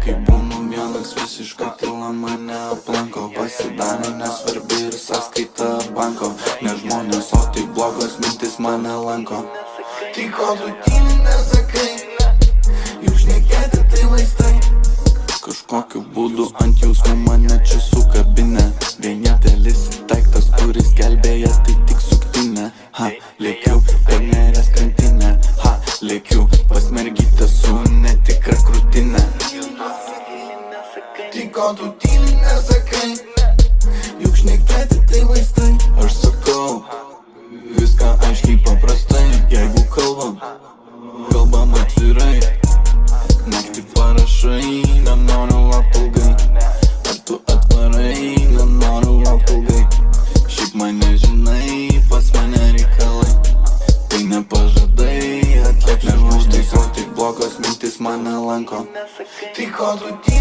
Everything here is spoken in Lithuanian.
Kai būnu vienas visiškai tyla mane aplanko, pasidarė nesvarbi ir sąskaita banko, ne žmonės, o tai blogos mintis mane lanko. Tai ko tu tyli nesakai, juk šnekėti tai vaistai. Kažkokiu būdu ant jausmų mane čia sukabinę, vienintelis daiktas, kuris gelbėja, tai tik suktinė. Lėkiau per nerės krantinę, lėkiau pas mergytę su netikra krūtinė. Tai ko tu tyli nesakai, juk šnekėti tai vaistai. Aš sakau viską aiškiai paprastai, jeigu kalbam atvirai. Naktį parašai, nenoriu laukt ilgai, ar tu atvarai, nenoriu laukt ilgai. Šiaip mane žinai, pas mane reikalai, tai nepažadai, atliksiu už tai, o tik blogos mintis mane lanko. Tai ko tu tyli